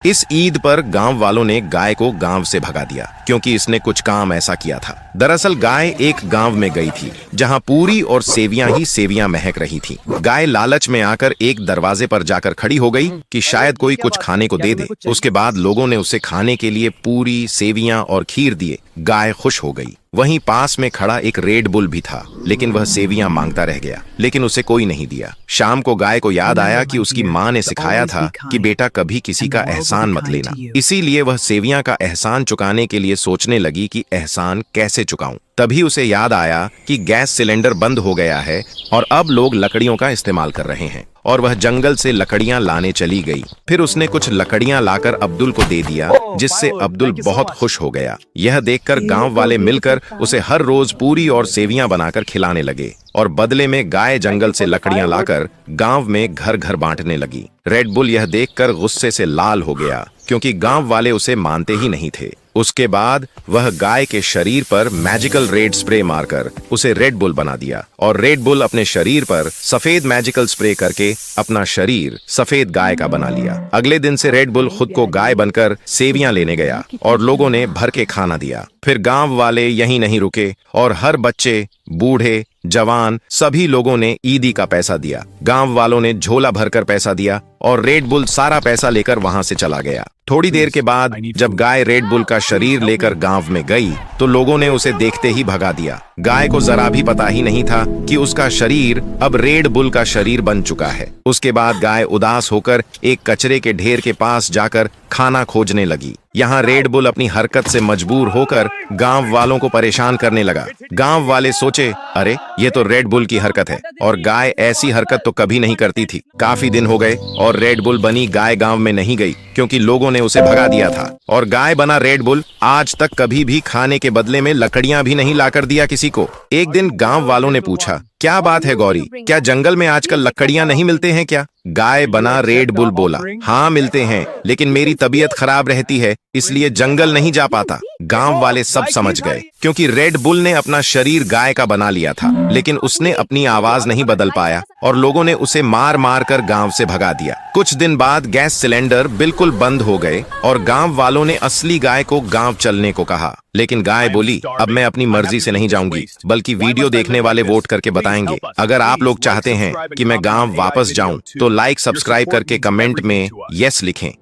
इस ईद पर गांव वालों ने गाय को गांव से भगा दिया क्योंकि इसने कुछ काम ऐसा किया था। दरअसल गाय एक गांव में गई थी जहां पूरी और सेवियां ही सेवियां महक रही थी। गाय लालच में आकर एक दरवाजे पर जाकर खड़ी हो गई कि शायद कोई कुछ खाने को दे दे। उसके बाद लोगों ने उसे खाने के लिए पूरी, सेवियां और खीर दिए। गाय खुश हो गई। वहीं पास में खड़ा एक रेड बुल भी था, लेकिन वह सेवियां मांगता रह गया, लेकिन उसे कोई नहीं दिया। शाम को गाय को याद आया कि उसकी माँ ने सिखाया था कि बेटा कभी किसी का एहसान मत लेना। इसीलिए वह सेवियां का एहसान चुकाने के लिए सोचने लगी कि एहसान कैसे चुकाऊं। तभी उसे याद आया कि गैस सिलेंडर बंद हो गया है और अब लोग लकड़ियों का इस्तेमाल कर रहे हैं, और वह जंगल से लकड़ियां लाने चली गई। फिर उसने कुछ लकड़ियां लाकर अब्दुल को दे दिया, जिससे अब्दुल बहुत खुश हो गया। यह देखकर गांव वाले मिलकर उसे हर रोज पूरी और सेवियां बनाकर खिलाने लगे, और बदले में गाय जंगल से लकड़ियां लाकर गांव में घर घर बांटने लगी। रेड बुल यह देखकर गुस्से से लाल हो गया क्योंकि गांव वाले उसे मानते ही नहीं थे। उसके बाद वह गाय के शरीर पर मैजिकल रेड स्प्रे मारकर उसे रेड बुल बना दिया, और रेड बुल अपने शरीर पर सफेद मैजिकल स्प्रे करके अपना शरीर सफेद गाय का बना लिया। अगले दिन से रेड बुल खुद को गाय बनकर सेवियां लेने गया और लोगों ने भर के खाना दिया। फिर गांव वाले यहीं नहीं रुके और हर बच्चे, बूढ़े, जवान सभी लोगों ने ईदी का पैसा दिया। गांव वालों ने झोला भरकर पैसा दिया और रेड बुल सारा पैसा लेकर वहां से चला गया। थोड़ी देर के बाद जब गाय रेड बुल का शरीर लेकर गांव में गई तो लोगों ने उसे देखते ही भगा दिया। गाय को जरा भी पता ही नहीं था कि उसका शरीर अब रेड बुल का शरीर बन चुका है। उसके बाद गाय उदास होकर एक कचरे के ढेर के पास जाकर खाना खोजने लगी। यहाँ रेड बुल अपनी हरकत से मजबूर होकर गांव वालों को परेशान करने लगा। गांव वाले सोचे, अरे ये तो रेड बुल की हरकत है, और गाय ऐसी हरकत तो कभी नहीं करती थी। काफी दिन हो गए और रेड बुल बनी गाय गांव में नहीं गई क्योंकि लोगों ने उसे भगा दिया था, और गाय बना रेड बुल आज तक कभी भी खाने के बदले में लकड़ियां भी नहीं लाकर दिया किसी को। एक दिन गांव वालों ने पूछा, क्या बात है गौरी, क्या जंगल में आजकल लकड़ियां नहीं मिलते हैं क्या? गाय बना रेड बुल बोला, हाँ मिलते हैं, लेकिन मेरी तबीयत खराब रहती है इसलिए जंगल नहीं जा पाता। गांव वाले सब समझ गए क्योंकि रेड बुल ने अपना शरीर गाय का बना लिया था, लेकिन उसने अपनी आवाज नहीं बदल पाया और लोगों ने उसे मार मार कर गांव से भगा दिया। कुछ दिन बाद गैस सिलेंडर बिल्कुल बंद हो गए और गांव वालों ने असली गाय को गांव चलने को कहा, लेकिन गाय बोली, अब मैं अपनी मर्जी से नहीं जाऊंगी, बल्कि वीडियो देखने वाले वोट करके बताएंगे। अगर आप लोग चाहते हैं कि मैं गांव वापस जाऊं तो लाइक, सब्सक्राइब करके कमेंट में यस लिखें।